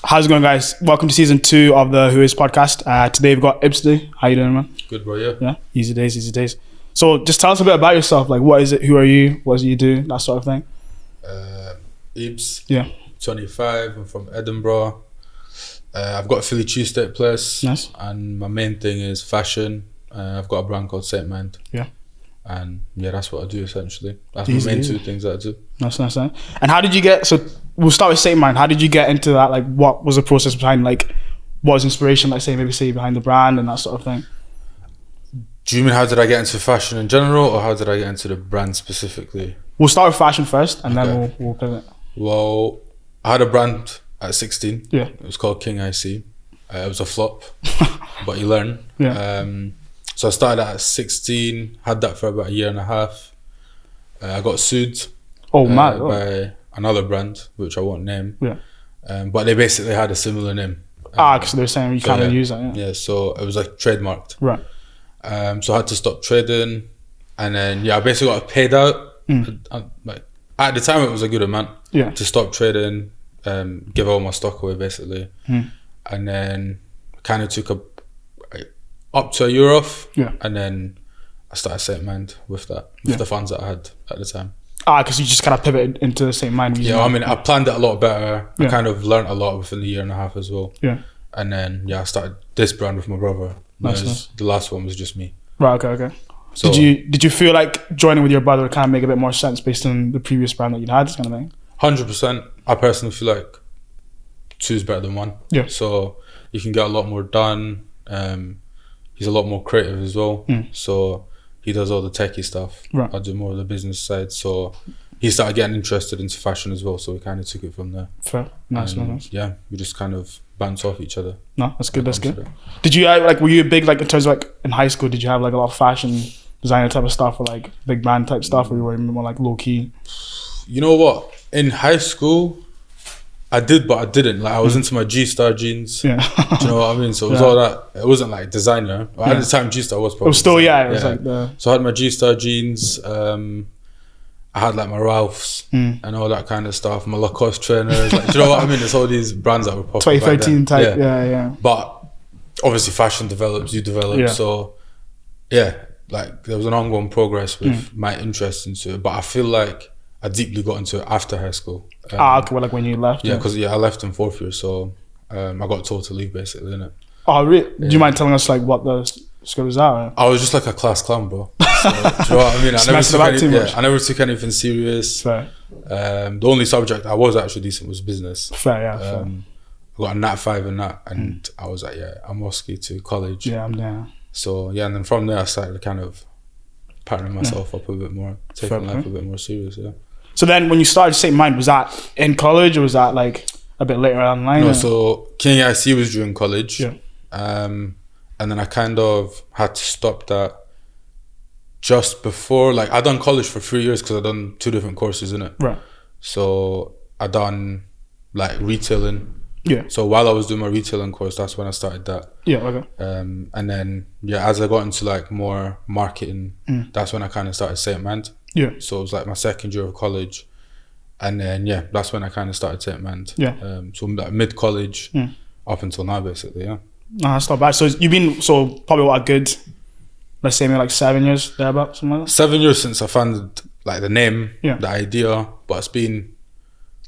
How's it going, guys? Welcome to season 2 of the WHOIS podcast. Today we've got Ibzz. How you doing, man? Good, bro. Yeah. Yeah. Easy days. So just tell us a bit about yourself. Like, what is it? Who are you? What do you do? That sort of thing. Ibzz. Yeah. 25. I'm from Edinburgh. I've got a Philly cheesesteak place. Nice. And my main thing is fashion. I've got a brand called Saintmind. Yeah. And yeah, that's what I do essentially. That's Easy, my main easy. 2 things that I do. Nice. And how did you get? So we'll start with Saintmind. How did you get into that? Like, what was the process behind? Like, what was inspiration? Like, say behind the brand and that sort of thing. Do you mean how did I get into fashion in general, or how did I get into the brand specifically? We'll start with fashion first, and then we'll pivot. Well, I had a brand at 16. Yeah. It was called King IC. It was a flop, but you learn. Yeah. So I started at 16, had that for about a year and a half. I got sued by another brand, which I won't name. Yeah. But they basically had a similar name. Because they're saying you can't really use that. Yeah, so it was like trademarked. Right. So I had to stop trading, and then I basically got paid out. Like at the time, it was a good amount. Yeah. To stop trading, give all my stock away basically, and then kind of took up to €1 off. Yeah. And then I started Saintmind with that, with the funds that I had at the time. Because you just kind of pivoted into Saintmind. Yeah, I mean, I planned it a lot better. Yeah. I kind of learned a lot within the year and a half as well. Yeah. And then I started this brand with my brother. Nice. The last one was just me. Right. Okay. So, did you feel like joining with your brother would kind of make a bit more sense based on the previous brand that you'd had, kind of thing? 100%. I personally feel like 2 is better than 1. Yeah. So you can get a lot more done. He's a lot more creative as well. So he does all the techie stuff. Right. I do more of the business side. So he started getting interested into fashion as well. So we kind of took it from there. Fair. Nice. Yeah, we just kind of bounce off each other. No, that's good. Did you were you big in terms of in high school? Did you have a lot of fashion designer type of stuff, or big brand type stuff, or you were more low key? You know what? In high school, I did, but I didn't. I was into my G-Star jeans. Yeah. Do you know what I mean? So it was all that. It wasn't designer. At the time, G-Star was probably. It was still designer. It was So I had my G-Star jeans. I had my Ralphs and all that kind of stuff. My Lacoste trainers. Do you know what I mean? There's all these brands that were popular. 2013 type. Yeah. But obviously, fashion develops. You develop. Yeah. So there was an ongoing progress with my interest into it. But I feel like I deeply got into it after high school. When you left? Yeah, because I left in 4th year, so I got told to leave basically, innit? Oh, really? Yeah. Do you mind telling us what the script was at? I was just a class clown, bro. So, do you know what I mean? I never took anything serious. Fair. The only subject I was actually decent was business. Fair, yeah. Fair. I got a Nat 5 in that, and I was like, I'm Oski to college. Yeah, I'm there. So and then from there I started kind of patterning myself up a bit more, taking life a bit more serious. Yeah. So then when you started Saintmind, was that in college or was that a bit later on the line? No, so King IC was during college. Yeah. And then I kind of had to stop that just before, I done college for 3 years because I done 2 different courses in it. Right. So I done retailing. Yeah. So while I was doing my retailing course, that's when I started that. Yeah, okay. And then, as I got into more marketing, that's when I kind of started Saintmind. Yeah. So it was my 2nd year of college. And then, that's when I kind of started Saintmind. Yeah. So mid-college up until now, basically, yeah. No, that's not bad. So you've been, probably a good, let's say maybe 7 years, thereabout, something like that? 7 years since I found the name, the idea, but it's been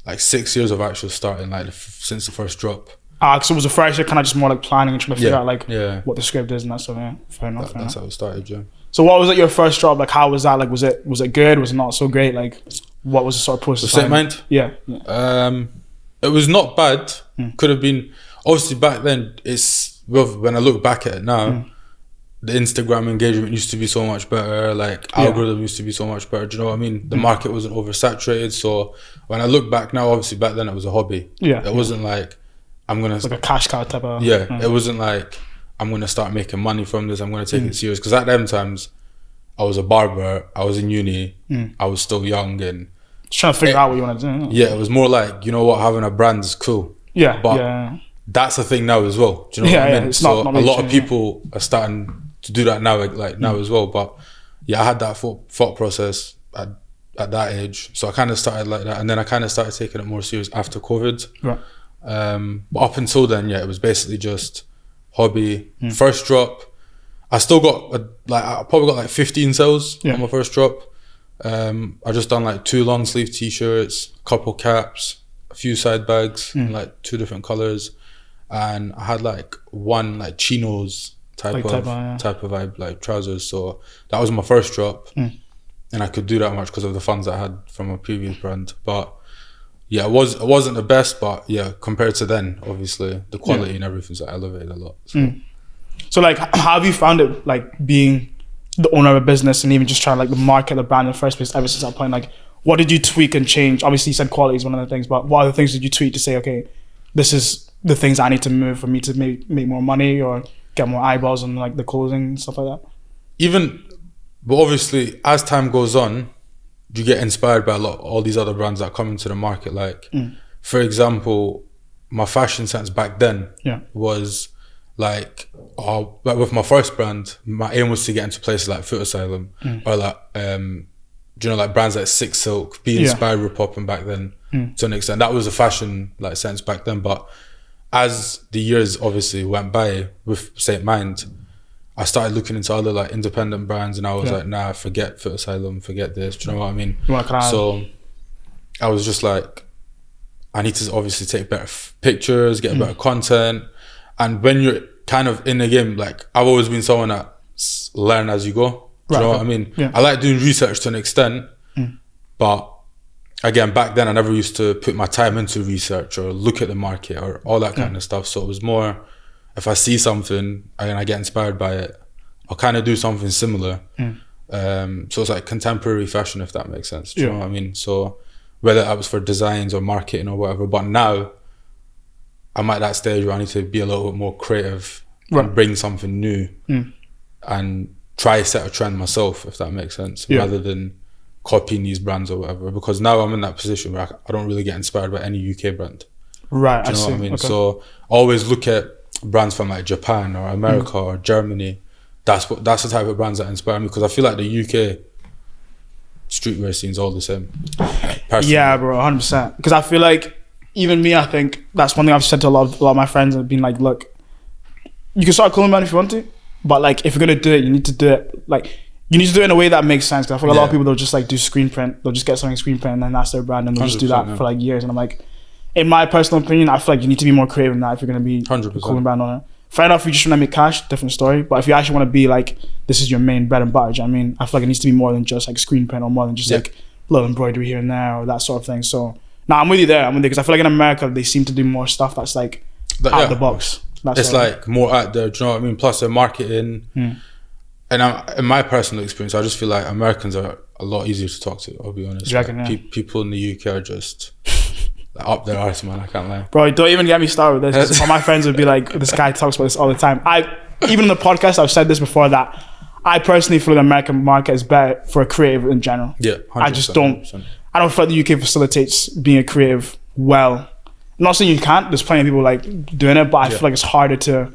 6 years of actually starting, since the first drop. So it was a fresh year, kind of just more planning and trying to figure out what the script is and that stuff. Yeah, fair enough. That's how it started, yeah. So what was your first drop? How was that? Was it good? Was it not so great? What was the sort of process? Saintmind? Yeah. It was not bad. Could have been. Obviously, back then, when I look back at it now, the Instagram engagement used to be so much better. Algorithm used to be so much better. Do you know what I mean? The market wasn't oversaturated. So when I look back now, obviously back then it was a hobby. Yeah. It wasn't I'm gonna a cash cow type of. Yeah. It wasn't I'm gonna start making money from this. I'm gonna take it serious. Because at them times, I was a barber. I was in uni. I was still young and just trying to figure out what you want to do. Yeah, it was more having a brand is cool. Yeah. But that's a thing now as well. Do you know what I mean? It's so not a lot of people are starting to do that now, now as well. But I had that thought process at that age. So I kind of started like that. And then I kind of started taking it more serious after COVID. Right. But up until then, yeah, it was basically just hobby. First drop, I still got I probably got like 15 sales on my first drop. I just done like 2 long sleeve t-shirts, a couple caps, a few side bags in like 2 different colors, and I had like 1 like chinos type of vibe, like trousers. So that was my first drop, and I could do that much because of the funds I had from a previous brand. But yeah, it wasn't the best, but yeah, compared to then, obviously the quality and everything's like elevated a lot. So like, how have you found it, like being the owner of a business and even just trying to like market the brand in the first place ever since that point? Like, what did you tweak and change? Obviously you said quality is one of the things, but what other things did you tweak to say, okay, this is the things I need to move for me to make more money or get more eyeballs on like the clothing and stuff like that? But obviously as time goes on, you get inspired by all these other brands that come into the market. Like, for example, my fashion sense back then was like, with my first brand, my aim was to get into places like Foot Asylum or like, like brands like Sick Silk, Be Inspired were popping back then to an extent. That was a fashion like sense back then. But as the years obviously went by with Saintmind, I started looking into other like independent brands, and I was like, nah, forget Foot Asylum, forget this. Do you know what I mean? So I was just like, I need to obviously take better pictures, get better content. And when you're kind of in the game, like I've always been someone that learn as you go. Do you know what I mean? I like doing research to an extent, but again, back then I never used to put my time into research or look at the market or all that kind of stuff. So it was more, if I see something and I get inspired by it, I'll kind of do something similar. So it's like contemporary fashion, if that makes sense. Do you know what I mean? So whether that was for designs or marketing or whatever, but now I'm at that stage where I need to be a little bit more creative and bring something new and try to set a trend myself, if that makes sense, rather than copying these brands or whatever. Because now I'm in that position where I don't really get inspired by any UK brand. Right, do you know what I mean? Okay. So I always look at brands from like Japan or America or Germany. That's the type of brands that inspire me, because I feel like the UK streetwear scene's all the same. Personally. Yeah, bro, 100%. Because I feel like even me, I think that's one thing I've said to a lot of my friends. I've been like, look, you can start a clothing brand if you want to, but like if you're gonna do it, you need to do it like, you need to do it in a way that makes sense. Because I feel like a lot of people, they'll just like do screen print, they'll just get something screen print and then that's their brand, and they'll just do that for like years. And I'm like, in my personal opinion, I feel like you need to be more creative than that if you're gonna be 100%. A clothing brand owner. Fair enough, if you just want to make cash, different story. But if you actually want to be like, this is your main bread and butter, I mean, I feel like it needs to be more than just like screen print or more than just like little embroidery here and there or that sort of thing. So I'm with you there. I'm with you, because I feel like in America they seem to do more stuff that's like out of the box. It's like more out there. Do you know what I mean? Plus they're marketing. And in my personal experience, I just feel like Americans are a lot easier to talk to. I'll be honest. People in the UK are just like up their arse, man. I can't lie. Bro, don't even get me started with this. All my friends would be like, this guy talks about this all the time. Even in the podcast, I've said this before, that I personally feel the American market is better for a creative in general. Yeah, 100%, I just don't. 100%. I don't feel like the UK facilitates being a creative well. I'm not saying you can't. There's plenty of people like doing it, but I feel like it's harder to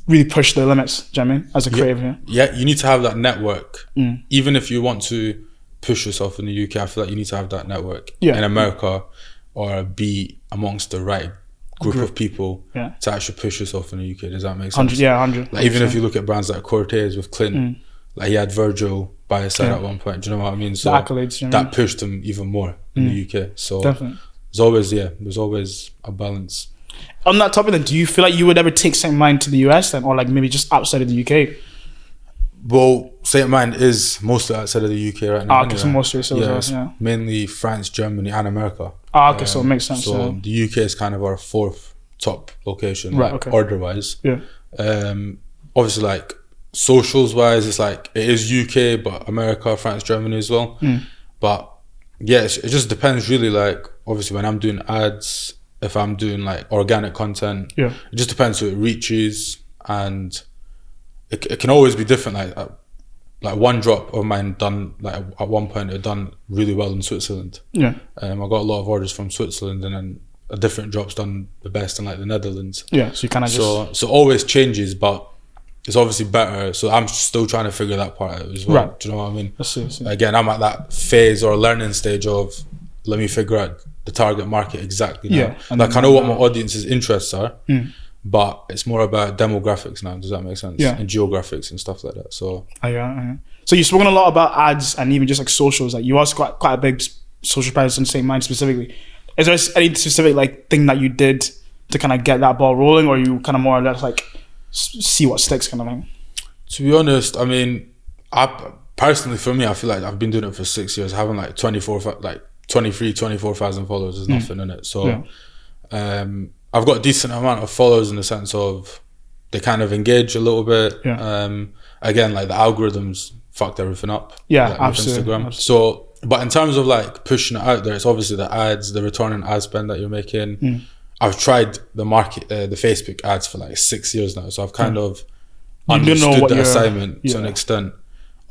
really push the limits. Do you know what I mean? As a creative, yeah, you need to have that network. Even if you want to push yourself in the UK, I feel like you need to have that network in America, or be amongst the right group of people to actually push yourself in the UK. Does that make sense? 100. Like, even if you look at brands like Cortez with Clint, like he had Virgil by his side at one point. Do you know what I mean? So the accolades, that pushed him even more in the UK. So definitely, there's always a balance. On that topic, then, do you feel like you would ever take Saintmind to the US then, or like maybe just outside of the UK? Well, Saintmind is mostly outside of the UK right now. Okay, so mostly mainly France, Germany, and America. Okay, so it makes sense. So the UK is kind of our 4th top location, order-wise. Yeah. Obviously, like socials-wise, it's like it is UK, but America, France, Germany as well. But yeah, it just depends really. Like obviously, when I'm doing ads, if I'm doing like organic content, it just depends who it reaches, and it can always be different. Like one drop of mine done, like at one point it done really well in Switzerland. I got a lot of orders from Switzerland, and then a different drop's done the best in like the Netherlands. So you kind of so always changes, but it's obviously better. So I'm still trying to figure that part out as well. Do you know what I mean? I see. Again, I'm at that phase or learning stage of, let me figure out the target market exactly now. Yeah, and like then I know what my audience's interests are, Mm. but it's more about demographics now. Does that make sense? Yeah. And geographics and stuff like that. So Yeah. So you've spoken a lot about ads and even just like socials. Like you are quite a big social presence on Saintmind specifically. Is there any specific like thing that you did to kind of get that ball rolling, or you kind of more or less like see what sticks kind of thing? to be honest, I mean, personally for me, I feel like I've been doing it for 6 years. Having like 24,000 followers is nothing in it. So I've got a decent amount of followers in the sense of they kind of engage a little bit. Again, like the algorithms fucked everything up. Yeah, like, absolutely. Instagram. So, but in terms of like pushing it out there, it's obviously the ads, the return on ad spend that you're making. I've tried the Facebook ads for like 6 years now. So I've kind of understood the assignment to an extent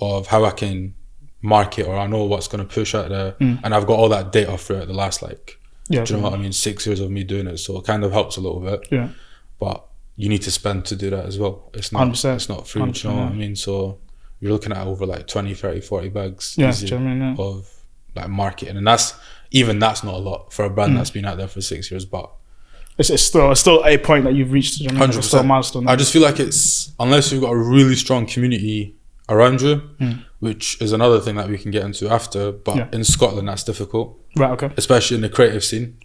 of how I can market, or I know what's going to push out there. And I've got all that data throughout the last like, do you know what I mean? 6 years of me doing it. So it kind of helps a little bit. But you need to spend to do that as well. It's not, it's not free, do you know what I mean? So you're looking at over like 20, 30, 40 bags of like marketing. And that's not a lot for a brand that's been out there for 6 years, but it's still a point that you've reached. 100%. It's still a milestone. I just feel like it's, unless you've got a really strong community around you, which is another thing that we can get into after, but in Scotland that's difficult. Right, okay. Especially in the creative scene.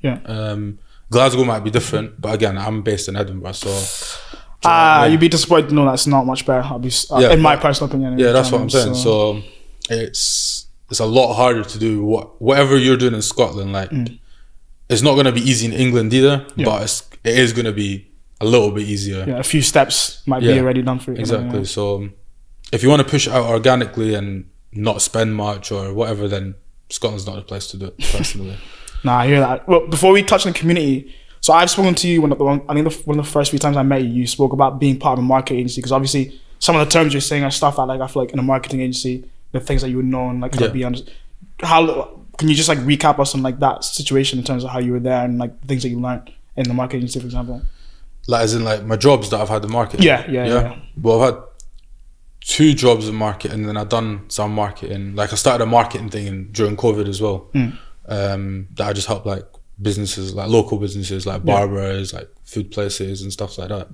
Glasgow might be different, but again, I'm based in Edinburgh, so you'd be disappointed to know that's not much better. I'll be in my personal opinion. Yeah, that's what I'm saying. So it's a lot harder to do whatever you're doing in Scotland. Like it's not going to be easy in England either, but it is going to be a little bit easier. Yeah, a few steps might be already done for you. Exactly. So if you want to push it out organically and not spend much or whatever, then Scotland's not the place to do it, personally. Nah, I hear that. Well, before we touch on the community, so I've spoken to you one of the first few times I met you, you spoke about being part of a marketing agency, because obviously some of the terms you're saying are stuff that like I feel like in a marketing agency, the things that you would know and like kind of be on. How can you just like recap us on like that situation in terms of how you were there and like things that you learned in the marketing agency, for example? Like as in like my jobs that I've had in marketing? Yeah. Well, I've had 2 jobs in marketing, and then I've done some marketing. Like I started a marketing thing during COVID as well. That I just helped like businesses, like local businesses, like barbers, like food places and stuff like that.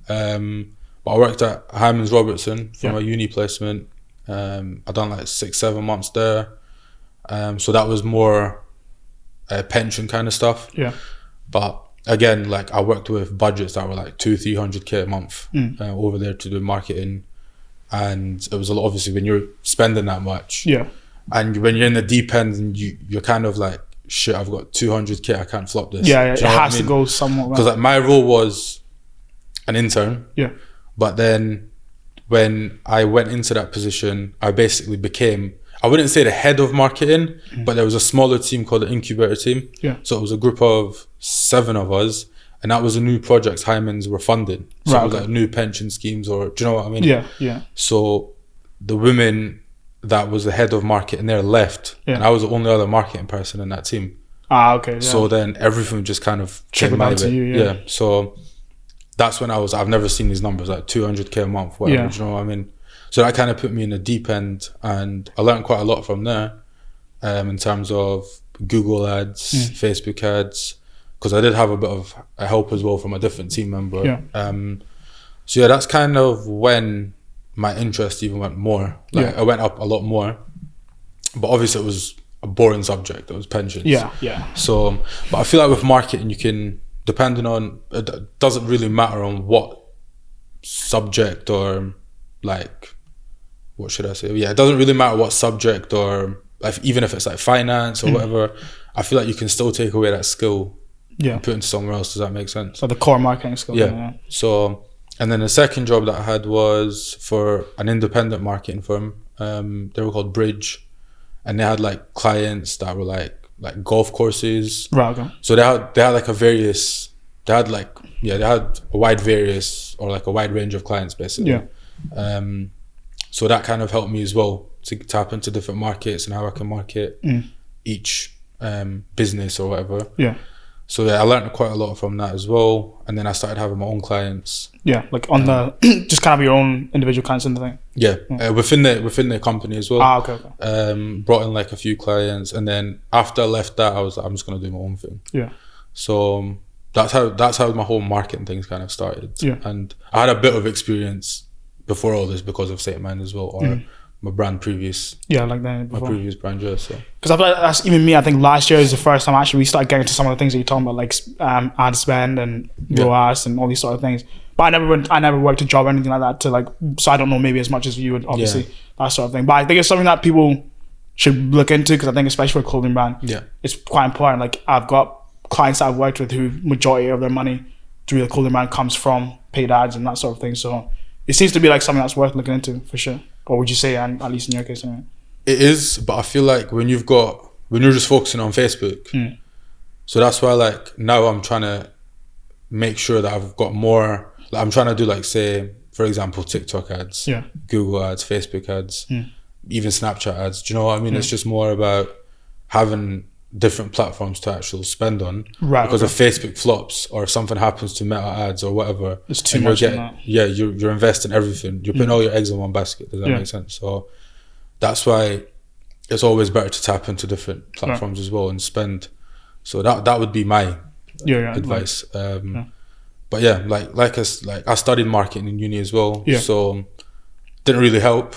But I worked at Hyman's Robertson for my uni placement. I done like 6-7 months there. So that was more pension kind of stuff. But again, like I worked with budgets that were like 200-300k a month over there to do marketing. And it was a lot, obviously, when you're spending that much. And when you're in the deep end and you're kind of like, shit, I've got 200k, I can't flop this. It has to go somewhat. Because like my role was an intern. But then when I went into that position, I basically became, I wouldn't say the head of marketing, but there was a smaller team called the incubator team. So it was a group of 7 of us, and that was a new project Hyman's were funding. So it was like new pension schemes, or do you know what I mean? So the women that was the head of marketing there left, and I was the only other marketing person in that team. So then everything just kind of came my way. So that's when I've never seen these numbers, like 200k a month, whatever, do you know what I mean? So that kind of put me in the deep end, and I learned quite a lot from there in terms of Google ads, Facebook ads, because I did have a bit of a help as well from a different team member. So yeah, that's kind of when my interest even went more. Like I went up a lot more, but obviously it was a boring subject. It was pensions. So, but I feel like with marketing, you can, depending on, it doesn't really matter on what subject or like, what should I say? Yeah, it doesn't really matter what subject, or like, even if it's like finance or whatever, I feel like you can still take away that skill and put it into somewhere else. Does that make sense? So the core marketing skill. So, and then the second job that I had was for an independent marketing firm. They were called Bridge, and they had like clients that were like golf courses. So they had like they had a wide range of clients basically. So that kind of helped me as well to tap into different markets and how I can market each business or whatever. So yeah, I learned quite a lot from that as well. And then I started having my own clients. Yeah, like on the just kind of your own individual clients and the thing. Yeah, within the company as well. Okay. Brought in like a few clients, and then after I left that, I was like, I'm just gonna do my own thing. Yeah. So that's how my whole marketing things kind of started. Yeah. And I had a bit of experience before all this because of Saintmind as well, or my brand previous. Yeah, like that before. My previous brand, yeah. So because I feel like that's even me. I think last year is the first time actually we started getting into some of the things that you're talking about, like ad spend and WHOIS and all these sort of things. But I never worked a job or anything like that to like, so I don't know maybe as much as you would, obviously, that sort of thing. But I think it's something that people should look into, because I think especially for a clothing brand, it's quite important. Like I've got clients that I've worked with who majority of their money through the clothing brand comes from paid ads and that sort of thing. So it seems to be like something that's worth looking into for sure. Or would you say, and at least in your case, anyway? It is, but I feel like when you're just focusing on Facebook, so that's why like now I'm trying to make sure that I've got more. Like I'm trying to do like, say for example, TikTok ads, Google ads, Facebook ads, even Snapchat ads. Do you know what I mean? It's just more about having different platforms to actually spend on, because if Facebook flops or if something happens to Meta ads or whatever, it's too much. You're investing everything. You're putting all your eggs in one basket. Does that make sense? So that's why it's always better to tap into different platforms as well and spend. So that would be my advice. But yeah, like I studied marketing in uni as well, so didn't really help.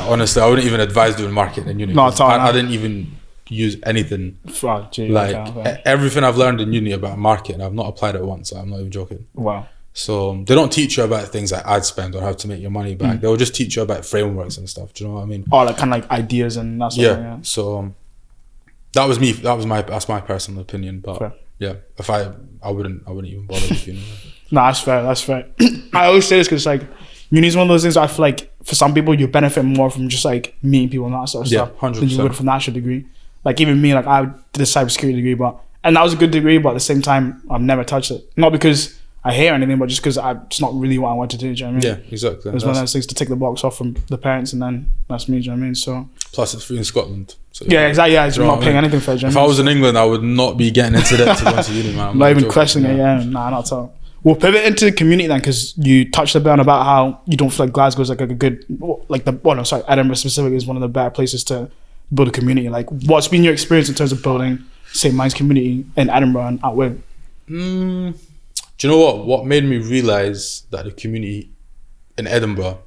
Honestly, I wouldn't even advise doing marketing in uni. No, I didn't even use anything. Everything I've learned in uni about marketing, I've not applied it once. I'm not even joking. Wow. So they don't teach you about things like ad spend or how to make your money back. They'll just teach you about frameworks and stuff. Do you know what I mean? Or like kind of like ideas and that sort of thing. So that was me. That's my personal opinion. But if I wouldn't even bother with uni. No, that's fair. I always say this because like uni is one of those things I feel like for some people you benefit more from just like meeting people and that sort of stuff 100%. than you would from an actual degree. Like even me, like I did a cybersecurity degree, and that was a good degree, but at the same time I've never touched it. Not because I hate or anything, but just because it's not really what I want to do. Do you know what I mean? Yeah, exactly. It was one of those things to take the box off from the parents, and then that's me. Do you know what I mean? So plus it's free in Scotland. So exactly. Yeah, you're not paying anything for it. If I was in England, I would not be getting into that to go to uni, man. I'm not even questioning it. Yeah, nah, not at all. We'll pivot into the community then, because you touched a bit on about how you don't feel like Glasgow is like a good, Edinburgh specifically is one of the better places to build a community. Like, what's been your experience in terms of building Saintmind's community in Edinburgh and at WHOIS? Do you know what? What made me realise that the community in Edinburgh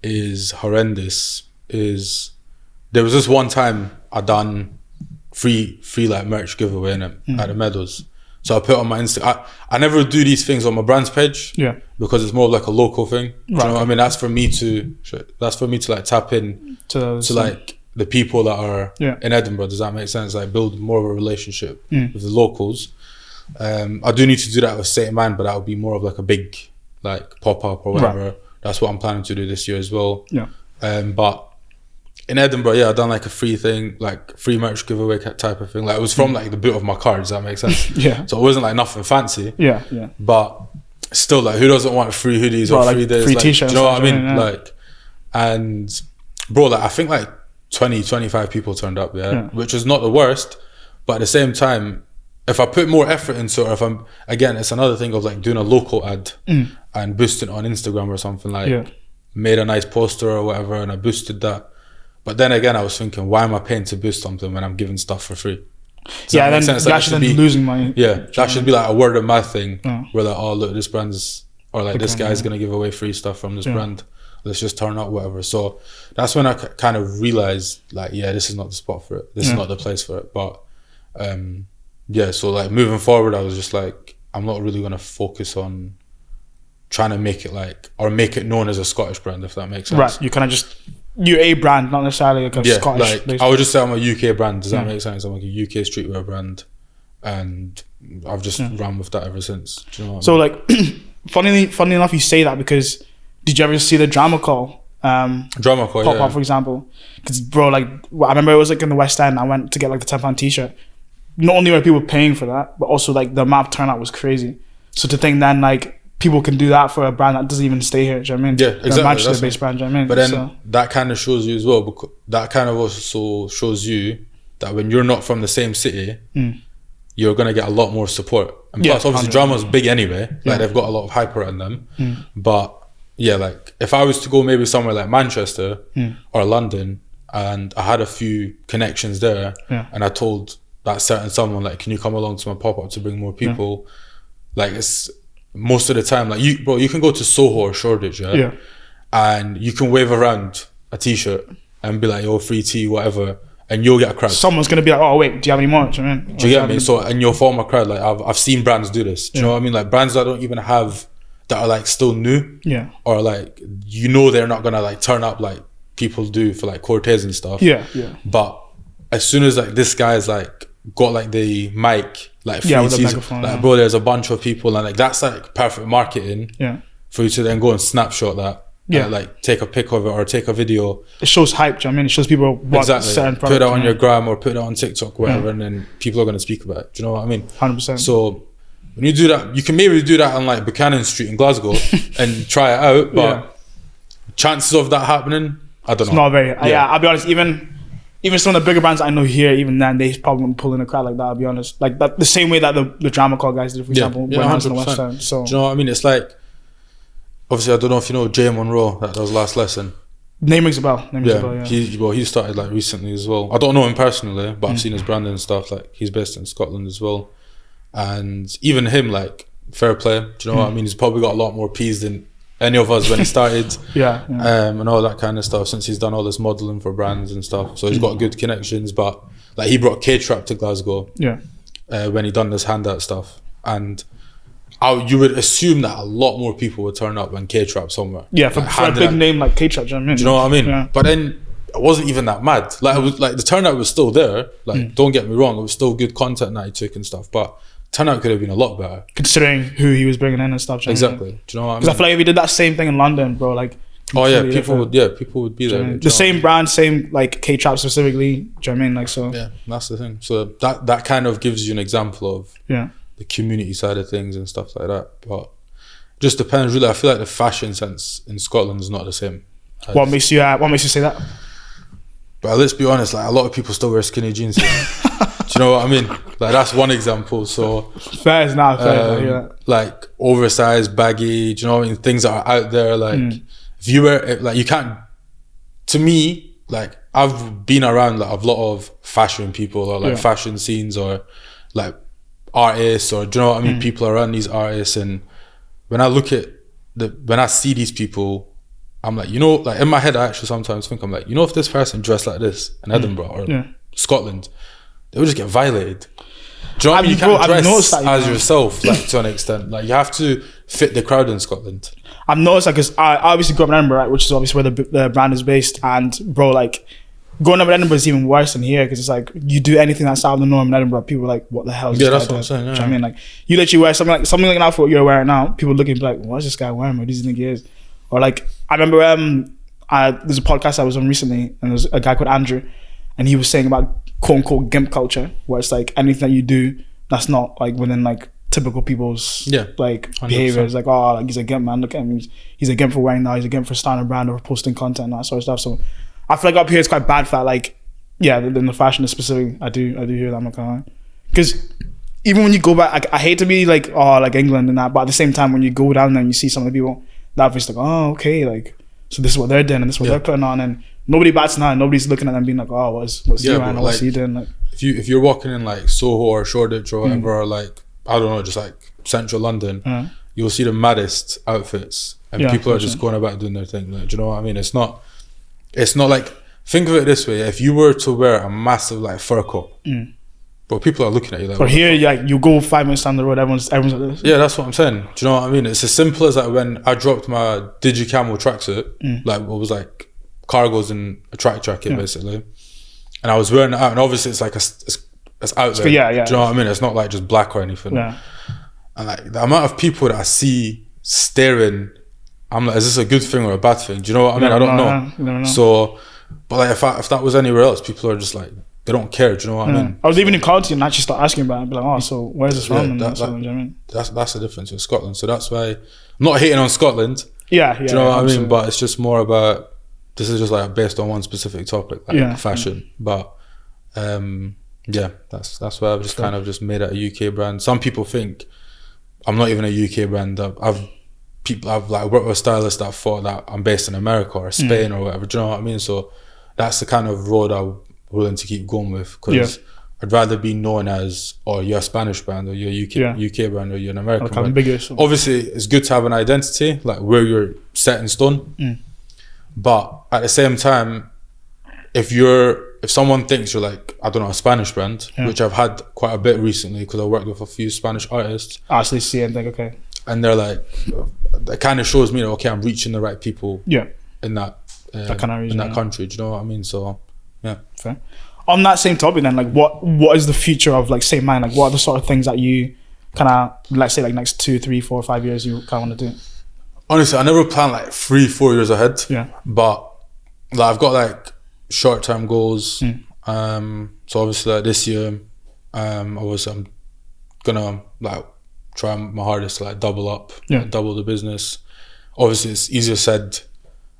is horrendous is there was this one time I done free like merch giveaway at the Meadows. So I put on my Insta. I never do these things on my brand's page, because it's more of like a local thing. Do you know what I mean? That's for me to like tap in to like the people that are in Edinburgh. Does that make sense? Like build more of a relationship with the locals. I do need to do that with Saintmind, but that would be more of like a big like pop up or whatever. That's what I'm planning to do this year as well. But in Edinburgh, I've done like a free thing, like free merch giveaway type of thing. Like it was from like the boot of my car. Does that make sense? So it wasn't like nothing fancy. But still, like who doesn't want free hoodies or free days? Free like, t-shirts. Do you know what I mean? Like, and bro, like I think like 20-25 people turned up, which is not the worst. But at the same time, if I put more effort into it, or if I'm, again, it's another thing of like doing a local ad and boosting it on Instagram or something, like made a nice poster or whatever and I boosted that. But then again, I was thinking, why am I paying to boost something when I'm giving stuff for free? Then that should be losing money. That should be like a word of mouth thing where like, oh look, this brand's, or like this guy's gonna give away free stuff from this brand. Let's just turn up, whatever. So that's when I kind of realized like, this is not the spot for it. This is not the place for it. But so like moving forward, I was just like, I'm not really gonna focus on trying to make it like, or make it known as a Scottish brand, if that makes sense. Right, you kind of just, you're a brand, not necessarily like a Scottish. Like I would just say I'm a UK brand. Does that make sense? I'm like a UK streetwear brand, and I've just ran with that ever since. Do you know what I mean? Like, funny enough, you say that because did you ever see the drama call? Pop up, for example, because bro, like I remember it was like in the West End. I went to get like the £10 t-shirt. Not only were people paying for that, but also like the amount of turnout was crazy. So to think then like people can do that for a brand that doesn't even stay here, do you know what I mean? Yeah, exactly. Manchester-based brand, do you know what I mean? But then that kind of shows you as well, because that kind of also shows you that when you're not from the same city, you're gonna get a lot more support. And plus, obviously, drama's big anyway. Like they've got a lot of hype around them. But yeah, like if I was to go maybe somewhere like Manchester or London, and I had a few connections there, and I told that certain someone like, can you come along to my pop-up to bring more people? Like it's most of the time, like you can go to Soho or Shoreditch, and you can wave around a t-shirt and be like, yo, free tea, whatever, and you'll get a crowd. Someone's gonna be like, oh wait, do you have any more? Do you get me? So and you'll form a crowd. Like I've seen brands do this. Do you know what I mean? Like brands that don't even have, that are like still new, or like they're not gonna like turn up like people do for like Cortez and stuff. But as soon as like this guy's like got like the mic, like free teas, like bro, there's a bunch of people, and like that's like perfect marketing for you to then go and snapshot that. Like take a pic of it or take a video. It shows hype, do you know what I mean? It shows people what certain product. Put it on your gram or put it on TikTok, whatever, and then people are going to speak about it. Do you know what I mean? 100%. So when you do that, you can maybe do that on like Buchanan Street in Glasgow and try it out, but chances of that happening, I don't know. It's not very. I'll be honest. Even some of the bigger brands I know here, even then they probably wouldn't pull in a crowd like that. I'll be honest. Like that, the same way that the drama call guys did, for example, when I was in the West End. So do you know what I mean? It's like, obviously, I don't know if you know Jay Monroe, that was Last Lesson. Name rings a bell. He started like recently as well. I don't know him personally, but I've seen his branding and stuff. Like he's based in Scotland as well, and even him, like, fair play. Do you know what I mean? He's probably got a lot more P's than any of us when he started. And all that kind of stuff, since he's done all this modelling for brands and stuff. So he's got good connections. But like he brought K-Trap to Glasgow. When he done this handout stuff, and you would assume that a lot more people would turn up when K-Trap somewhere. For a big name like K-Trap, do you know what I mean? But then it wasn't even that mad. Like it was like the turnout was still there. Like don't get me wrong, it was still good content that he took and stuff. But turnout could have been a lot better, considering who he was bringing in and stuff. Exactly. Do you know what I mean? Because I feel like if he did that same thing in London, bro, like people would be there. The same brand, same like K-Trap specifically. Do you know what I mean? Like so. Yeah, that's the thing. So that kind of gives you an example of the community side of things and stuff like that. But just depends really. I feel like the fashion sense in Scotland is not the same. What makes you say that? But let's be honest, like a lot of people still wear skinny jeans. Do you know what I mean? Like that's one example. So fair is not fair. Like oversized, baggy. Do you know what I mean? Things that are out there. Like if you wear, like you can't. To me, like I've been around like a lot of fashion people or like fashion scenes or like artists, or do you know what I mean? People around these artists, and when I look at when I see these people, I'm like, like in my head, I actually sometimes think, I'm like, if this person dressed like this in Edinburgh or Scotland, they would just get violated. Do you know what I mean? You can't dress as yourself, like to an extent. Like you have to fit the crowd in Scotland. I've noticed that because I obviously grew up in Edinburgh, right, which is obviously where the brand is based, and bro, like growing up in Edinburgh is even worse than here, because it's like you do anything that's out of the norm in Edinburgh, people are like, what the hell is this guy doing? What I'm saying. Do you know what I mean? Like you literally wear something like an outfit you're wearing now, people looking like, what's this guy wearing? What do you think he is? Or like I remember there's a podcast I was on recently, and there was a guy called Andrew, and he was saying about quote unquote gimp culture, where it's like anything that you do that's not like within like typical people's like 100%. Behavior. It's like, oh, like he's a gimp, man, look at him, he's a gimp for wearing that, he's a gimp for starting a brand or posting content and that sort of stuff. So I feel like up here it's quite bad for that, like in the fashion specifically. I do hear that, I'm not gonna lie. Because even when you go back, I hate to be like, oh, like England and that, but at the same time when you go down there and you see some of the people, that was like, oh, okay, like so this is what they're doing and this is what they're putting on, and nobody bats an eye, nobody's looking at them being like, oh, what's he wearing, or what's he doing? Like if you're walking in like Soho or Shoreditch or whatever, or like I don't know, just like central London, you'll see the maddest outfits, and people are just going about doing their thing. Like, do you know what I mean? It's not like, think of it this way: if you were to wear a massive like fur coat, but people are looking at you like. But here, like you go 5 minutes down the road, everyone's like this. Yeah, that's what I'm saying. Do you know what I mean? It's as simple as that. When I dropped my Digicamo tracksuit, like what was like cargos and a track jacket basically, and I was wearing it out, and obviously it's like it's out there. Do you know what I mean? It's not like just black or anything. And like the amount of people that I see staring, I'm like, is this a good thing or a bad thing? Do you know what I mean? I don't know. So, but like if that was anywhere else, people are just like, they don't care. Do you know what I mean? I was leaving in County and actually start asking about it. I'd be like, oh, so where's this from? Do you know what I mean? That's the difference with Scotland. So that's why I'm not hating on Scotland. Do you know what I mean? But it's just more about, this is just like based on one specific topic, like fashion. But Yeah, that's why I've just kind of just made it a UK brand. Some people think I'm not even a UK brand. I've like worked with stylists that thought that I'm based in America or Spain or whatever. Do you know what I mean? So that's the kind of road I'm willing to keep going with, because I'd rather be known as, or you're a Spanish brand, or you're a UK brand, or you're an American brand. Ambiguous. Obviously, it's good to have an identity, like where you're set in stone. But at the same time, if someone thinks you're like, I don't know, a Spanish brand, which I've had quite a bit recently because I worked with a few Spanish artists. I actually see it and think, okay. And they're like, that kind of shows me that, okay, I'm reaching the right people in that kind of region, in that country. Do you know what I mean? So, yeah. Fair. On that same topic then, like what is the future of like Saintmind? Like what are the sort of things that you kind of, let's say like next 2, 3, 4, 5 years you kind of want to do? Honestly, I never plan like 3, 4 years ahead. Yeah. But like I've got like short-term goals. So obviously like this year, I'm gonna like try my hardest to like double up, like, double the business. Obviously it's easier said,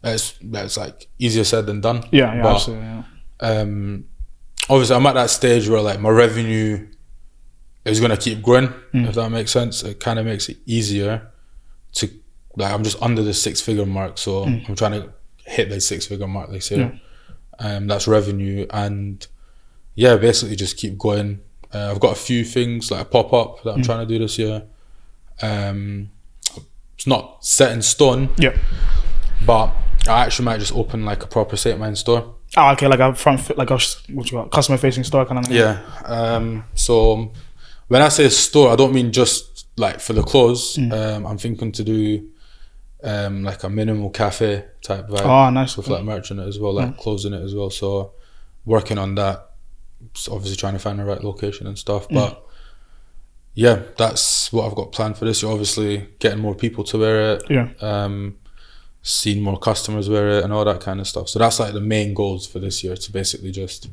it's like easier said than done. Yeah, but, absolutely. Yeah. Obviously I'm at that stage where like my revenue is gonna keep growing, if that makes sense. It kind of makes it easier to, like, I'm just under the 6-figure mark, so I'm trying to hit the 6-figure mark this year. That's revenue, and yeah, basically just keep going. I've got a few things like a pop-up that I'm trying to do this year. It's not set in stone, but I actually might just open like a proper Saintmind store. Oh, okay, like a what you got, customer facing store kind of thing. Yeah. So when I say store, I don't mean just like for the clothes. I'm thinking to do like a minimal cafe type vibe. Oh, nice. With like merch in it as well, like clothes in it as well. So working on that, obviously trying to find the right location and stuff. But yeah, that's what I've got planned for this year. Obviously getting more people to wear it. Seeing more customers wear it and all that kind of stuff. So that's like the main goals for this year, to basically just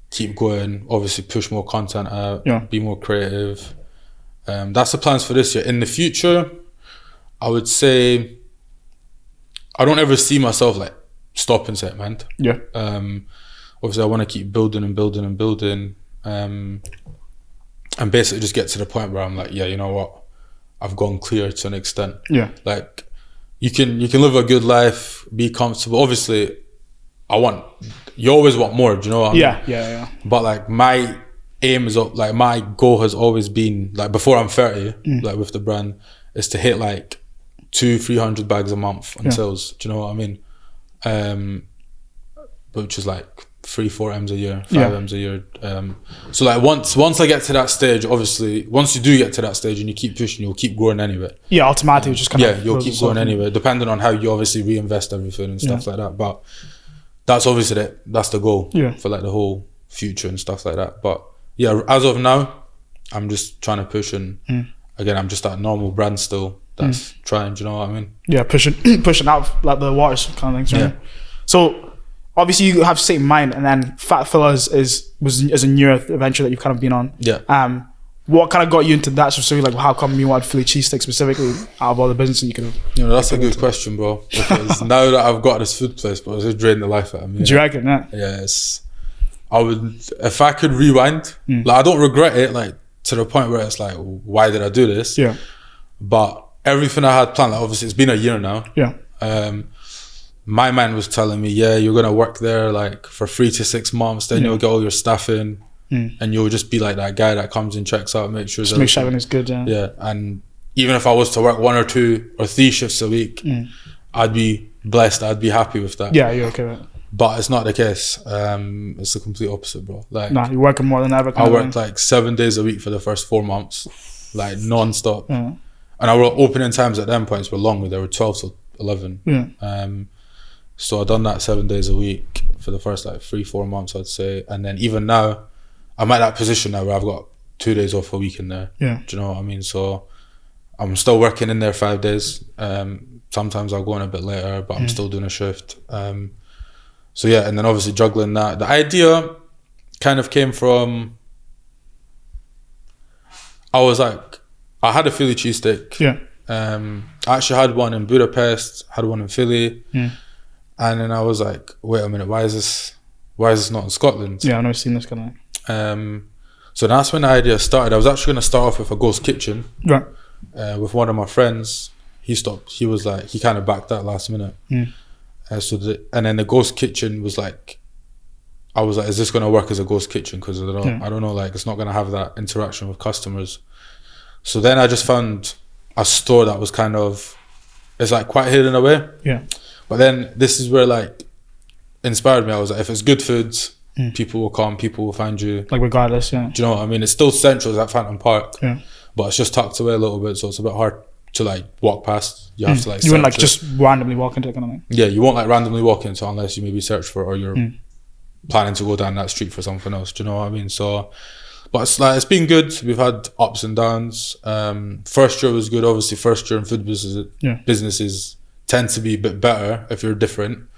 keep going, obviously push more content out, be more creative. That's the plans for this year. In the future, I would say I don't ever see myself like stopping Saintmind. Obviously I want to keep building and building and building, and basically just get to the point where I'm like, yeah, you know what, I've gone clear to an extent. Like you can live a good life, be comfortable. Obviously you always want more, do you know what I mean? But like my aim is, like my goal has always been, like before I'm 30, like with the brand, is to hit like 200-300 bags a month on sales. Do you know what I mean? Which is like 3-4 M's a year, 5 M's a year. So like once I get to that stage, obviously once you do get to that stage and you keep pushing, you'll keep growing anyway. Automatically just kind of you'll keep growing anyway, depending on how you obviously reinvest everything and stuff like that. But that's obviously that's the goal for like the whole future and stuff like that. But yeah, as of now, I'm just trying to push, and again, I'm just that normal brand still that's trying, do you know what I mean? Yeah, pushing out like the WHOIS kind of thing. So obviously you have Saintmind, and then Phat Fellas is a newer adventure that you've kind of been on. What kind of got you into that specifically? Like, how come you wanted Philly cheesesteak specifically out of all the businesses you could have? You know, that's a good question, bro. Because now that I've got this food place, but it's just draining the life out of me. Do you reckon that? Yes. I would, if I could rewind, like I don't regret it, like to the point where it's like, why did I do this? But everything I had planned, like obviously it's been a year now. My man was telling me, yeah, you're gonna work there like for 3 to 6 months, then you'll get all your stuff in, and you'll just be like that guy that comes and checks out, make sure everything's good. Yeah, and even if I was to work 1 or 2 or 3 shifts a week, I'd be blessed. I'd be happy with that. Yeah, you're okay with it. But it's not the case. It's the complete opposite, bro. Like, nah, you're working more than ever. I worked like 7 days a week for the first 4 months, like non-stop. And our opening times at them points were longer. They were 12 to 11. So I done that 7 days a week for the first like 3-4 months, I'd say. And then even now, I'm at that position now where I've got 2 days off a week in there. Do you know what I mean? So I'm still working in there 5 days. Sometimes I'll go in a bit later, but I'm still doing a shift. So yeah, and then obviously juggling that. The idea kind of came from, I was like, I had a Philly cheesesteak. I actually had one in Budapest, had one in Philly. And then I was like, wait a minute, why is this not in Scotland? I've never seen this kind of. So that's when the idea started. I was actually going to start off with a ghost kitchen. Right. With one of my friends. He stopped. He was like, he kind of backed out last minute. And then the ghost kitchen was like, I was like, is this going to work as a ghost kitchen? Because I don't know, like, it's not going to have that interaction with customers. So then I just found a store that was kind of, it's like quite hidden away. Yeah. But then this is where like inspired me. I was like, if it's good foods, people will come, people will find you. Like regardless, yeah. Do you know what I mean? It's still central, it's at Phantom Park. Yeah. But it's just tucked away a little bit, so it's a bit hard to like walk past. You have to like, you wouldn't like just randomly walk into it kind of thing. Yeah, you won't like randomly walk into it unless you maybe search for it or you're planning to go down that street for something else. Do you know what I mean? So, but it's like, it's been good. We've had ups and downs. First year was good. Obviously, first year in food businesses tend to be a bit better if you're different.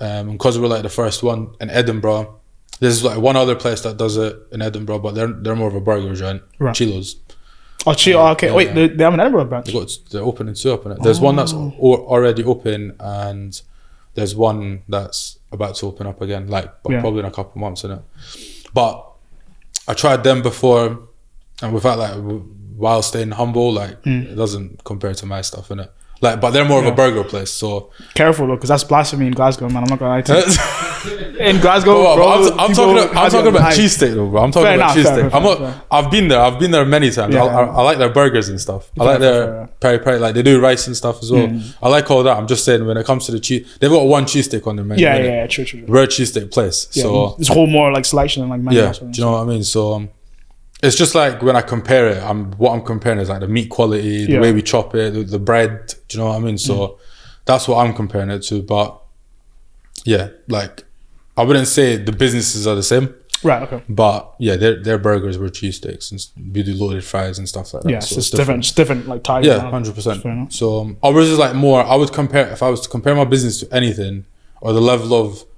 And because we're like the first one in Edinburgh, there's like one other place that does it in Edinburgh, but they're more of a burger joint, Chilo's. Oh, okay. Wait, they have an Edinburgh branch? They're opening two up in it. There's one that's already open, and there's one that's about to open up again, like probably in a couple of months in it. But I tried them before, and without like, while staying humble, like it doesn't compare to my stuff in it. Like, but they're more of a burger place, so careful though, because that's blasphemy in Glasgow, man. I'm not gonna lie to you. In Glasgow, bro, I'm talking about cheesesteak though, bro. I'm talking about cheesesteak. I've been there many times. I like their burgers and stuff. I like their peri, like they do rice and stuff as well. I like all that. I'm just saying, when it comes to the cheese, they've got one cheesesteak on their menu. Yeah, true. Rare cheesesteak place. So there's a whole more like selection and like menu. Yeah, do you know what I mean? So it's just like when I compare it, what I'm comparing is like the meat quality, the way we chop it, the bread. Do you know what I mean? So that's what I'm comparing it to. But yeah, like I wouldn't say the businesses are the same. Right. Okay. But yeah, their burgers were cheesesteaks and we do loaded fries and stuff like that. Yeah, so it's different. It's different like type. Yeah, 100%. So ours is like more. I would compare, if I was to compare my business to anything, or the level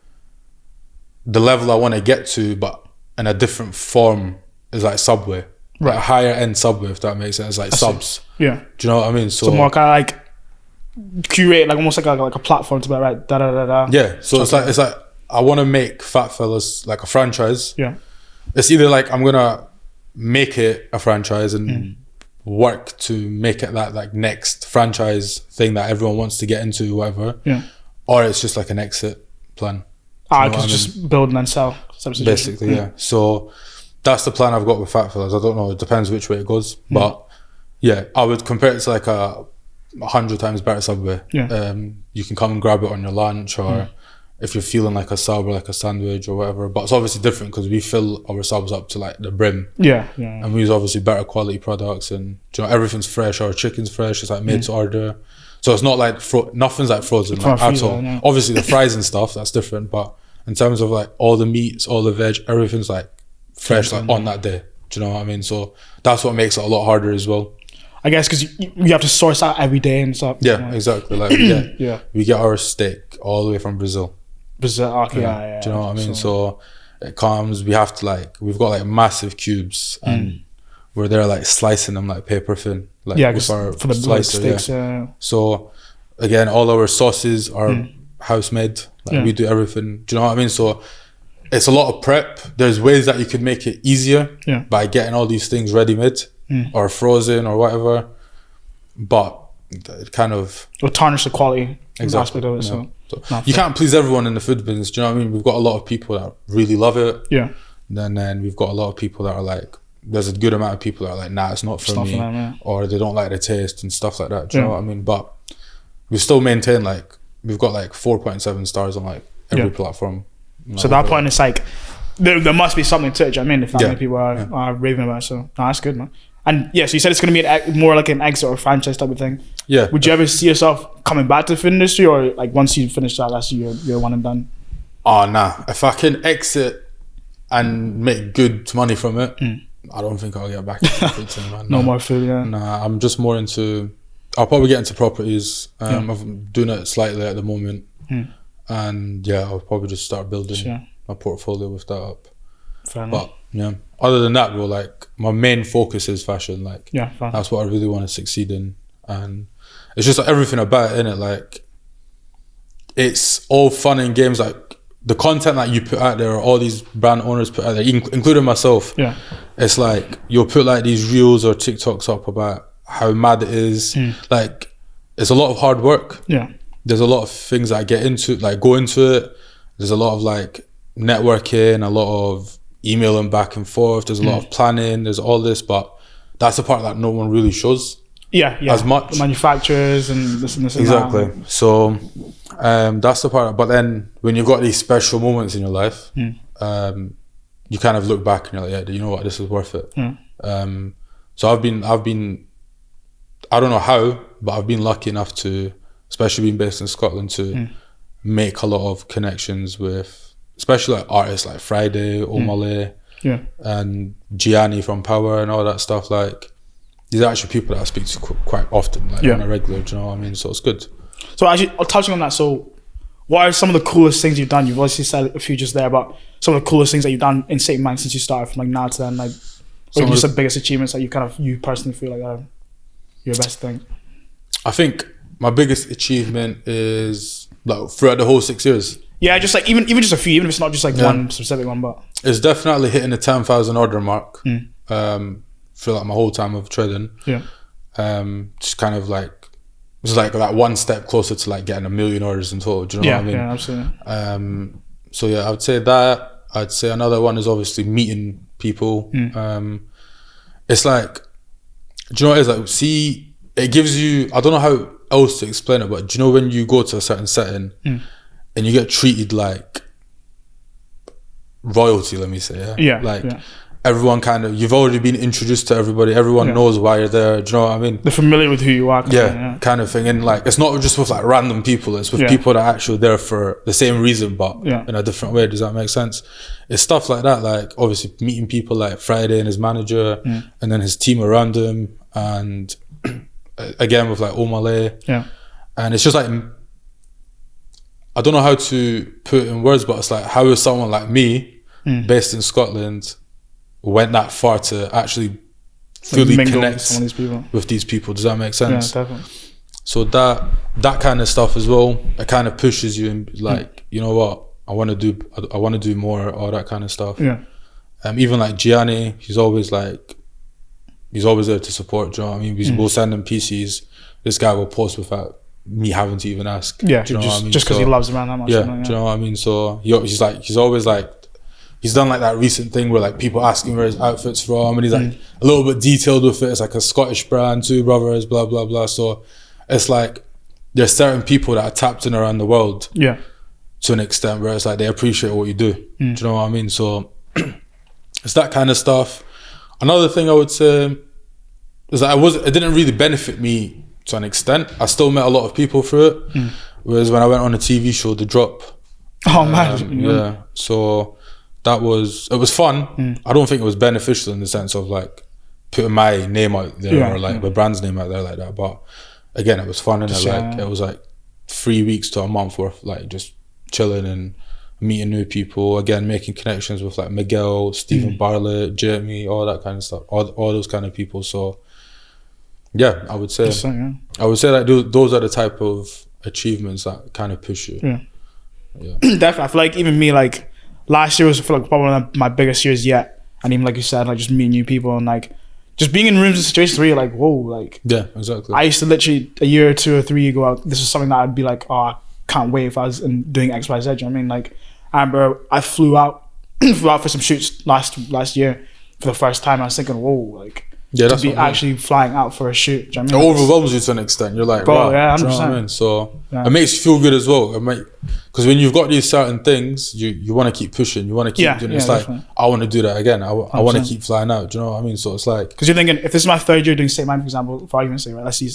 I want to get to, but in a different form, is like Subway. Right. Like a higher end Subway, if that makes sense. Like subs. Yeah. Do you know what I mean? So more kind of like curate, like almost like a platform to be right. Yeah. So it's like I want to make Phat Fellas like a franchise. Yeah. It's either like I'm gonna make it a franchise and work to make it that like next franchise thing that everyone wants to get into, whatever. Yeah. Or it's just like an exit plan. Because just build and then sell. Basically, yeah. So that's the plan I've got with Phat Fellas. I don't know, it depends which way it goes. But yeah, I would compare it to like a 100 times better Subway. Yeah. You can come and grab it on your lunch, or if you're feeling like a sub or like a sandwich or whatever. But it's obviously different because we fill our subs up to like the brim. Yeah. And we use obviously better quality products, and everything's fresh. Our chicken's fresh. It's like made to order. So it's not like nothing's like frozen like, at all. Yeah. Obviously the fries and stuff, that's different. But in terms of like all the meats, all the veg, everything's like fresh like on that day. Do you know what I mean? So that's what makes it a lot harder as well. I guess because you have to source out every day and stuff. Yeah, exactly. Like we get our steak all the way from Brazil. Okay, do you know what I mean? So it comes, we have to like, we've got like massive cubes, and we're there like slicing them like paper thin. Like with our for the slicer, steaks, So again, all our sauces are house made. Like we do everything. Do you know what I mean? So it's a lot of prep. There's ways that you could make it easier by getting all these things ready made or frozen or whatever, but it kind of will tarnish the quality aspect of it. So you can't please everyone in the food business. Do you know what I mean? We've got a lot of people that really love it. Yeah. Then we've got a lot of people that are like, there's a good amount of people that are like, nah, it's not for me, or they don't like the taste and stuff like that. Do you know what I mean? But we still maintain like, we've got like 4.7 stars on like every platform. So at that point, it's like there must be something to it. Do you know what I mean? If that many people are raving about it, so that's good, man. And so you said it's going to be more like an exit or franchise type of thing. Yeah. Would you ever see yourself coming back to the food industry, or like once you finish that, that's you're one and done? Oh nah. If I can exit and make good money from it, I don't think I'll get back into food thing, man. No more food, yeah. Nah, I'm just more into. I'll probably get into properties. I'm doing it slightly at the moment. And I'll probably just start building my portfolio with that up. Fair enough. But other than that, bro, like my main focus is fashion. Like that's what I really want to succeed in, and it's just like everything about it, innit? Like it's all fun and games, like the content that you put out there, or all these brand owners put out there, including myself, it's like you'll put like these reels or TikToks up about how mad it is. Like it's a lot of hard work. There's a lot of things that go into it. There's a lot of like networking, a lot of emailing back and forth. There's a lot of planning. There's all this, but that's the part that no one really shows. As much. The manufacturers and this and this. Exactly. And that. So that's the part. But then when you've got these special moments in your life, you kind of look back and you're like, yeah, you know what, this is worth it. So I've been, I don't know how, but I've been lucky enough to, especially being based in Scotland, to make a lot of connections with, especially like artists like Friday, O'Malley, and Gianni from Power and all that stuff. Like, these are actually people that I speak to quite often, like on a regular, do you know what I mean? So it's good. So actually, touching on that, so what are some of the coolest things you've done? You've obviously said a few just there, but some of the coolest things that you've done in Saintmind since you started from like now to then, like, what are just the biggest achievements that you personally feel like are your best thing? I think my biggest achievement is like throughout the whole 6 years. Yeah, just like even just a few, even if it's not just like one specific one, but it's definitely hitting the 10,000 order mark. For like my whole time of trading. Just kind of like, it was like that one step closer to like getting 1 million orders in total. Do you know what I mean? Yeah, absolutely. So yeah, I would say that. I'd say another one is obviously meeting people. It's like, do you know what it is? Like, see, it gives you, I don't know how else to explain it, but do you know when you go to a certain setting and you get treated like royalty, let me say, everyone kind of, you've already been introduced to everybody, everyone knows why you're there, do you know what I mean? They're familiar with who you are. Kind of thing. And like, it's not just with like random people, it's with people that are actually there for the same reason, but in a different way. Does that make sense? It's stuff like that, like obviously meeting people like Friday and his manager and then his team around him, and again with like O'Malley. And it's just like, I don't know how to put it in words, but it's like, how is someone like me, based in Scotland, went that far to actually fully connect with these people? Does that make sense? Yeah, definitely. So that kind of stuff as well, it kind of pushes you and like, you know what, I want to do more, all that kind of stuff. Even like Gianni, he's always there to support. Do you know what I mean? We'll send him PCs. This guy will post without me having to even ask. Do you know what I mean? Just because he loves the man that much. Do you know what I mean? So he's always like, he's done like that recent thing where like people asking where his outfit's from, and he's like a little bit detailed with it. It's like a Scottish brand, 2 brothers, blah blah blah. So it's like there's certain people that are tapped in around the world, to an extent where it's like they appreciate what you do. Do you know what I mean? So it's that kind of stuff. Another thing I would say is that it didn't really benefit me to an extent. I still met a lot of people through it. Whereas when I went on a TV show, The Drop. Oh man, so it was fun. I don't think it was beneficial in the sense of like putting my name out there or like the brand's name out there like that. But again, it was fun, and it was like 3 weeks to a month worth like just chilling and meeting new people. Again, making connections with like Miguel, Stephen Bartlett, Jeremy, all that kind of stuff, all those kind of people. So yeah, I would say like those are the type of achievements that kind of push you. Definitely. I feel like even me, like last year was probably one of my biggest years yet. And even like you said, like just meeting new people and like just being in rooms and situations where you're like, whoa, like exactly. I used to literally a year or 2 or 3 ago, this is something that I'd be like, oh, I can't wait if I was doing X, Y, Z. You know what I mean? Like I remember I flew out for some shoots last year for the first time. I was thinking, whoa, like to be actually flying out for a shoot. Do you know what I mean? It overwhelms you to an extent. You're like, bro, wow, 100%. Do you know what I mean? So it makes you feel good as well. Because when you've got these certain things, you want to keep pushing. You want to keep doing it. It's like, I want to do that again. I want to keep flying out. Do you know what I mean? So it's like, because you're thinking, if this is my 3rd year doing Saintmind, for example, for argument's sake, right? Let's see,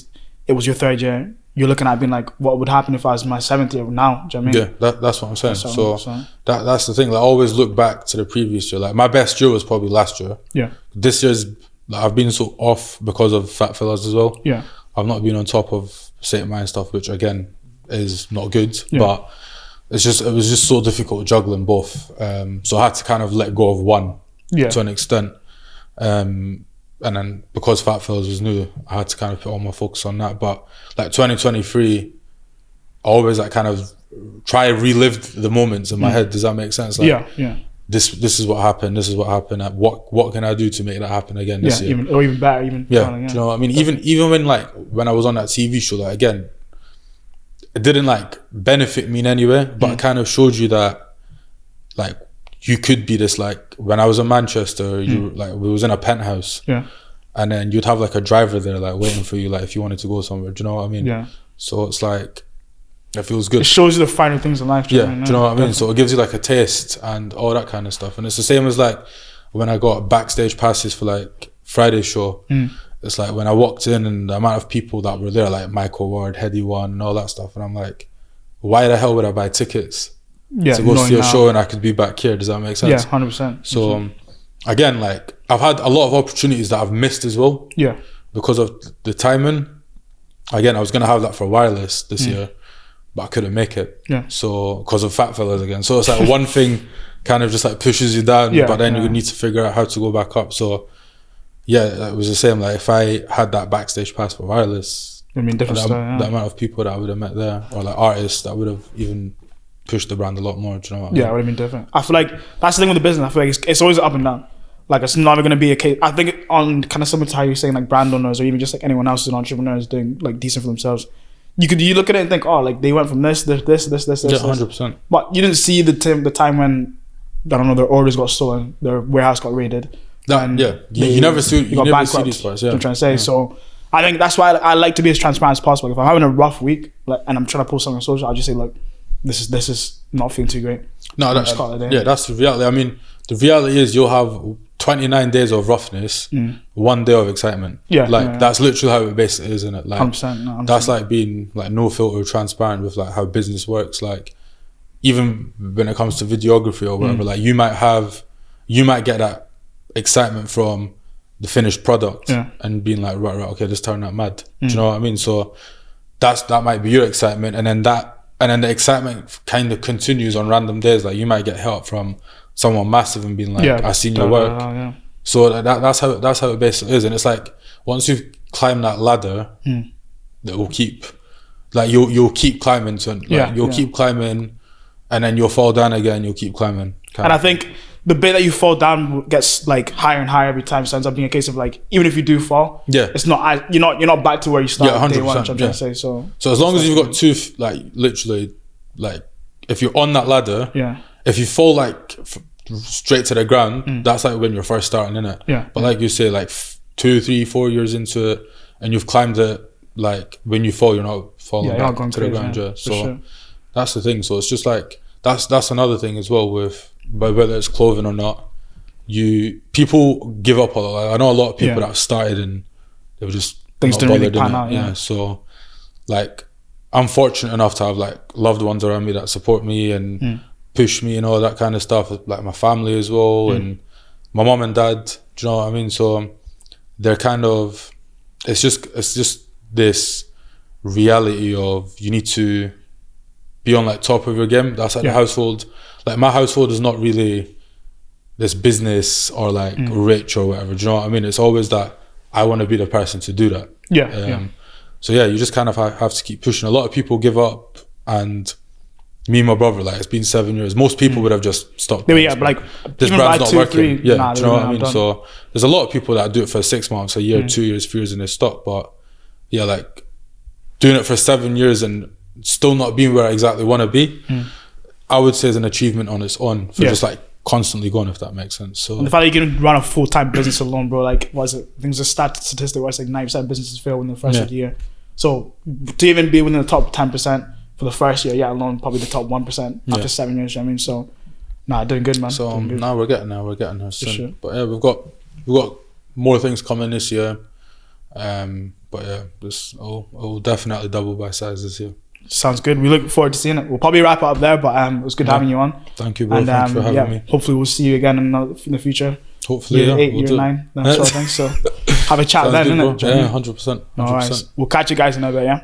it was your 3rd year. You're looking at being like, what would happen if I was in my 7th year now? Do you know what I mean? Yeah, that's what I'm saying. So that's the thing. Like, I always look back to the previous year. Like my best year was probably last year. Yeah. This year's, like, I've been so off because of Phat Fellas as well. Yeah. I've not been on top of Saintmind stuff, which again is not good. Yeah. But it was just so difficult juggling both. So I had to kind of let go of one to an extent. And then because Phat Fellas was new, I had to kind of put all my focus on that. But like 2023, I always like kind of try relive the moments in my head. Does that make sense? Like, yeah. This is what happened. This is what happened. Like, what can I do to make that happen again this year? Even better. Even yeah. Finally, Do you know what I mean? Even when I was on that TV show, like again, it didn't like benefit me in any way, but it kind of showed you that like you could be this. Like when I was in Manchester, we was in a penthouse, and then you'd have like a driver there like waiting for you, like if you wanted to go somewhere. Do you know what I mean? Yeah. So it's like, it feels good. It shows you the finer things in life. Do you know what I mean? So it gives you like a taste and all that kind of stuff. And it's the same as like when I got backstage passes for like Friday's show. It's like when I walked in and the amount of people that were there, like Michael Ward, Heady One and all that stuff. And I'm like, why the hell would I buy tickets to go see a show and I could be back here? Does that make sense? Yeah, 100%. So again, like I've had a lot of opportunities that I've missed as well. Yeah. Because of the timing. Again, I was going to have that for Wireless this year, but I couldn't make it. Yeah. So because of Phat Fellas again. So it's like one thing kind of just like pushes you down, but then you need to figure out how to go back up. So yeah, it was the same. Like if I had that backstage pass for Wireless, I mean, different the amount of people that I would have met there, or like artists that would have even pushed the brand a lot more. Do you know what I mean? Yeah, it would have been different. I feel like that's the thing with the business. I feel like it's always up and down. Like it's never going to be a case. I think on kind of similar to how you're saying like brand owners or even just like anyone else who's an entrepreneur is doing like decent for themselves. You look at it and think, oh, like they went from this. Yeah, 100%. But you didn't see the time when, I don't know, their orders got stolen, their warehouse got raided. You never see these parts. Yeah, I'm trying to say. So I think that's why I like to be as transparent as possible. If I'm having a rough week, like, and I'm trying to post something on social, I'll just say, look, this is not feeling too great. No, that's the reality. I mean, the reality is you'll have 29 days of roughness, 1 day of excitement. That's literally how it basically is, isn't it? Like 100%. That's like being like no filter, transparent with like how business works. Like even when it comes to videography or whatever, like you might get that excitement from the finished product and being like, right, okay, this turned out mad. Do you know what I mean? So that might be your excitement, and then the excitement kind of continues on random days. Like you might get help from someone massive and being like, I seen your work. So that's how it basically is. And it's like once you've climbed that ladder, that will keep like you'll keep climbing. So like, keep climbing, and then you'll fall down again. You'll keep climbing. And I think the bit that you fall down gets like higher and higher every time. So it ends up being a case of like, even if you do fall, it's not you're not back to where you started day one. I'm trying to say. So as long as you've got two, like literally, like if you're on that ladder, if you fall like straight to the ground, that's like when you're first starting, innit? But like you say, like 2, 3, 4 years into it, and you've climbed it, like when you fall, you're not falling back to the ground. So that's the thing. So it's just like that's another thing as well with. But whether it's clothing or not, people give up a lot. Like, I know a lot of people that have started and they were just things didn't really pan out. So like I'm fortunate enough to have like loved ones around me that support me and push me and all that kind of stuff. Like my family as well and my mom and dad. Do you know what I mean? So they're kind of it's just this reality of you need to be on like top of your game. That's like the household. Like my household is not really this business or like rich or whatever. Do you know what I mean? It's always that I want to be the person to do that. So you just kind of have to keep pushing. A lot of people give up, and me and my brother, like it's been 7 years. Most people would have just stopped. But like this brand's not working. Do you know what I mean? So there's a lot of people that do it for 6 months, a year, 2 years, 3 years, and they stop. But like doing it for 7 years and still not being where I exactly want to be. I would say is an achievement on its own for just like constantly going, if that makes sense. So and the fact that you can run a full-time business alone, bro, like what is it? I think there's a statistic where it's like 90% of businesses fail within the first year. So to even be within the top 10% for the first year, alone, probably the top 1% after 7 years. You know what I mean, so doing good, man. So now we're getting there soon. Sure. But yeah, we've got more things coming this year. But yeah, this will definitely double by size this year. Sounds good. We look forward to seeing it. We'll probably wrap it up there, but it was good having you on. Thank you, bro. And, thanks for having me. Hopefully we'll see you again in the future. Hopefully, year 8, year 9, that sort of thing. So have a chat then, innit? Yeah, 100%. All right. We'll catch you guys in a bit, yeah?